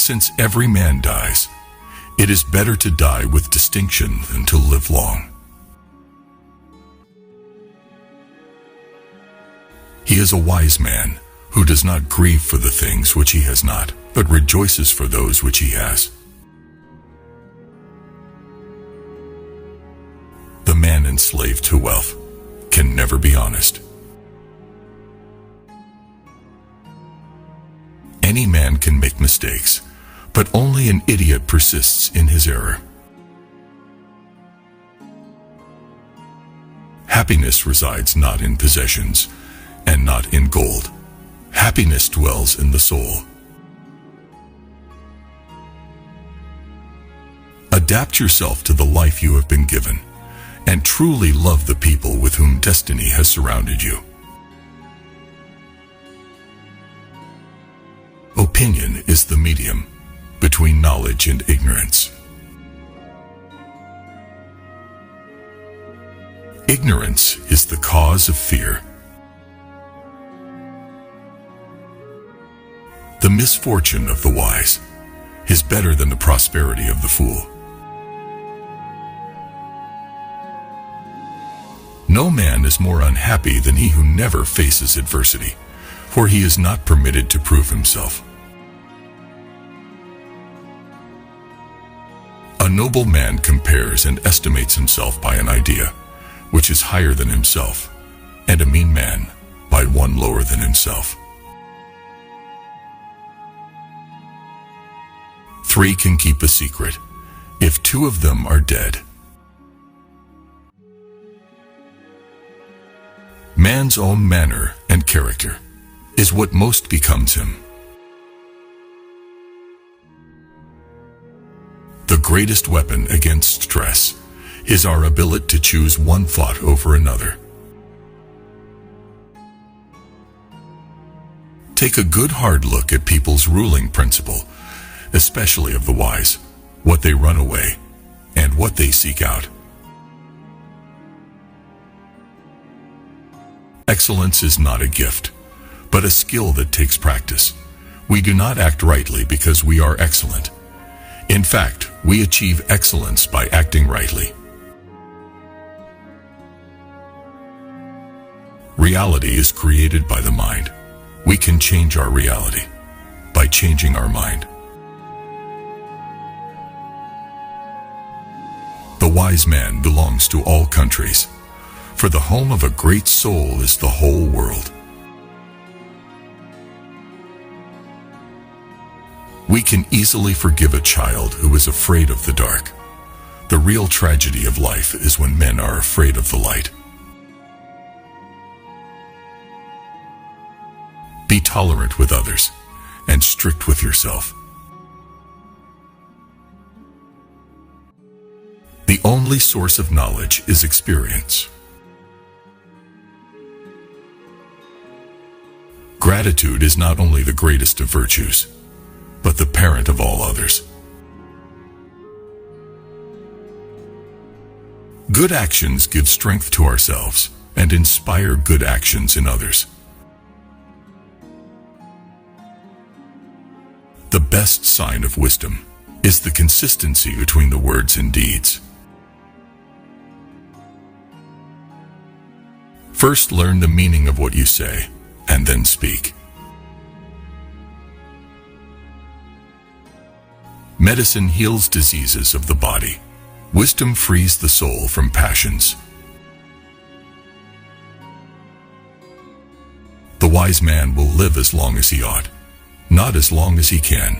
since every man dies, it is better to die with distinction than to live long. He is a wise man who does not grieve for the things which he has not, but rejoices for those which he has. The man enslaved to wealth can never be honest. Any man can make mistakes, but only an idiot persists in his error. Happiness resides not in possessions and not in gold. Happiness dwells in the soul. Adapt yourself to the life you have been given, and truly love the people with whom destiny has surrounded you. Opinion is the medium between knowledge and ignorance. Ignorance is the cause of fear. The misfortune of the wise is better than the prosperity of the fool. No man is more unhappy than he who never faces adversity, for he is not permitted to prove himself. A noble man compares and estimates himself by an idea which is higher than himself, and a mean man by one lower than himself. 3 can keep a secret if 2 of them are dead. Man's own manner and character is what most becomes him. The greatest weapon against stress is our ability to choose one thought over another. Take a good hard look at people's ruling principle, especially of the wise, what they run away, and what they seek out. Excellence is not a gift, but a skill that takes practice. We do not act rightly because we are excellent. In fact, we achieve excellence by acting rightly. Reality is created by the mind. We can change our reality by changing our mind. The wise man belongs to all countries, for the home of a great soul is the whole world. We can easily forgive a child who is afraid of the dark. The real tragedy of life is when men are afraid of the light. Be tolerant with others and strict with yourself. The only source of knowledge is experience. Gratitude is not only the greatest of virtues, but the parent of all others. Good actions give strength to ourselves and inspire good actions in others. The best sign of wisdom is the consistency between the words and deeds. First, learn the meaning of what you say, and then speak. Medicine heals diseases of the body. Wisdom frees the soul from passions. The wise man will live as long as he ought, not as long as he can.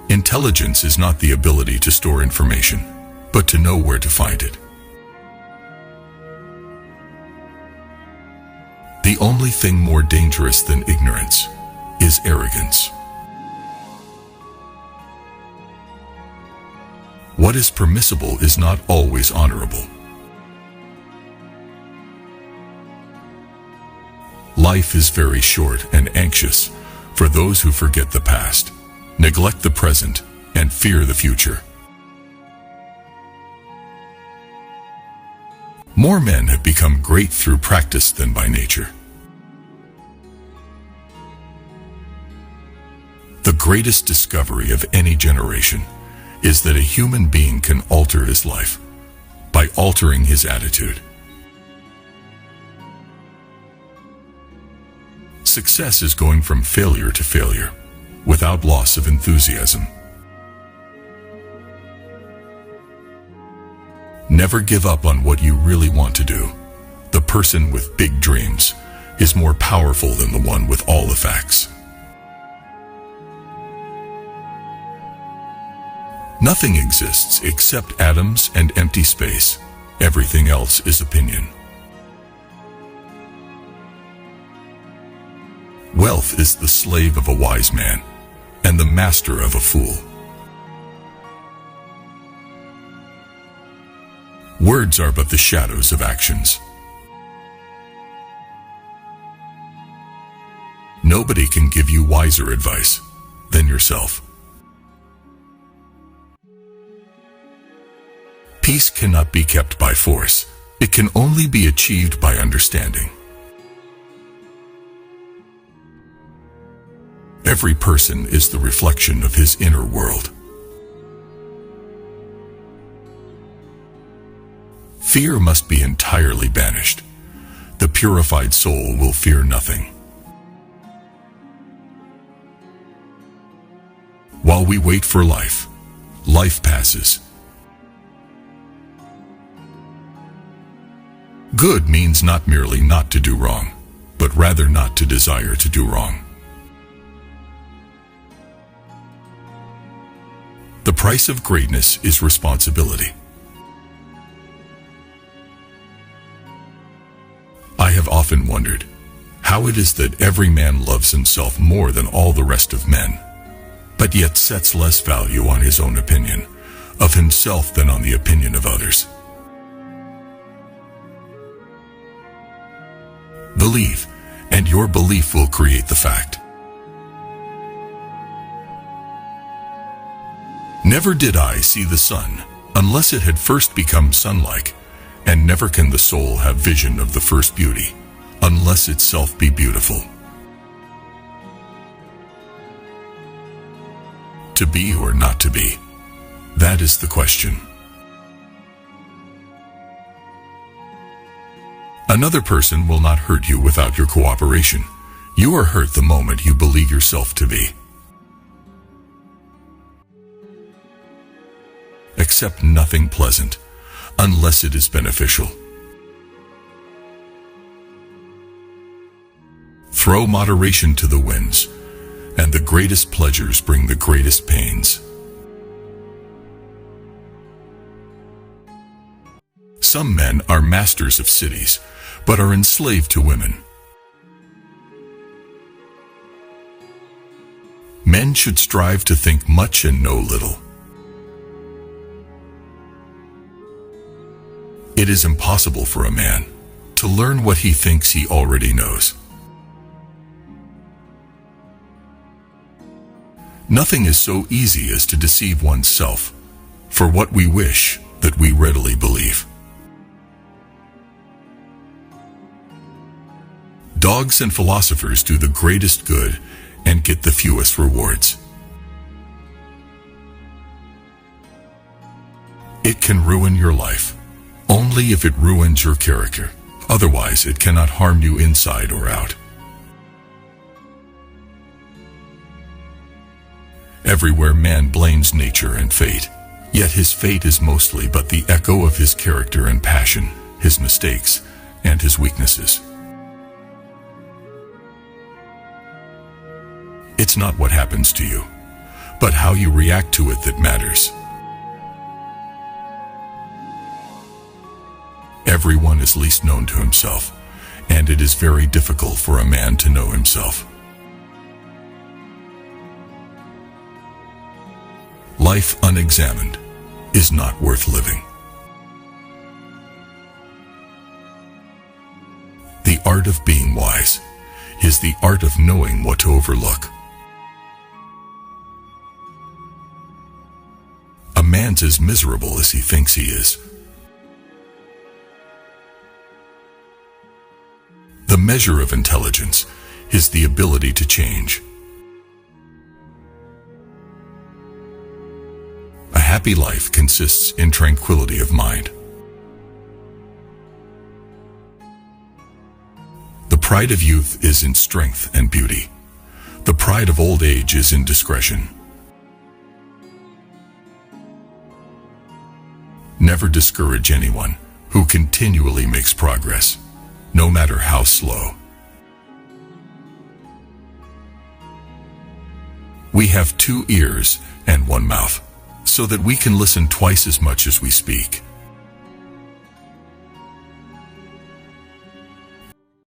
Intelligence is not the ability to store information, but to know where to find it. The only thing more dangerous than ignorance is arrogance. What is permissible is not always honorable. Life is very short and anxious for those who forget the past, neglect the present, and fear the future. More men have become great through practice than by nature. The greatest discovery of any generation is that a human being can alter his life by altering his attitude. Success is going from failure to failure without loss of enthusiasm. Never give up on what you really want to do. The person with big dreams is more powerful than the one with all the facts. Nothing exists except atoms and empty space. Everything else is opinion. Wealth is the slave of a wise man and the master of a fool. Words are but the shadows of actions. Nobody can give you wiser advice than yourself. Peace cannot be kept by force. It can only be achieved by understanding. Every person is the reflection of his inner world. Fear must be entirely banished. The purified soul will fear nothing. While we wait for life, life passes. Good means not merely not to do wrong, but rather not to desire to do wrong. The price of greatness is responsibility. I have often wondered how it is that every man loves himself more than all the rest of men, but yet sets less value on his own opinion of himself than on the opinion of others. Believe, and your belief will create the fact. Never did I see the sun, unless it had first become sun-like, and never can the soul have vision of the first beauty, unless itself be beautiful. To be or not to be, that is the question. Another person will not hurt you without your cooperation. You are hurt the moment you believe yourself to be. Accept nothing pleasant, unless it is beneficial. Throw moderation to the winds, and the greatest pleasures bring the greatest pains. Some men are masters of cities, but are enslaved to women. Men should strive to think much and know little. It is impossible for a man to learn what he thinks he already knows. Nothing is so easy as to deceive oneself for what we wish that we readily believe. Dogs and philosophers do the greatest good and get the fewest rewards. It can ruin your life only if it ruins your character. Otherwise, it cannot harm you inside or out. Everywhere man blames nature and fate, yet his fate is mostly but the echo of his character and passion, his mistakes, and his weaknesses. It's not what happens to you, but how you react to it that matters. Everyone is least known to himself, and it is very difficult for a man to know himself. Life unexamined is not worth living. The art of being wise is the art of knowing what to overlook. A man's as miserable as he thinks he is. The measure of intelligence is the ability to change. happy life consists in tranquility of mind. The pride of youth is in strength and beauty. The pride of old age is in discretion. Never discourage anyone who continually makes progress, no matter how slow. We have 2 ears and 1 mouth, so that we can listen twice as much as we speak.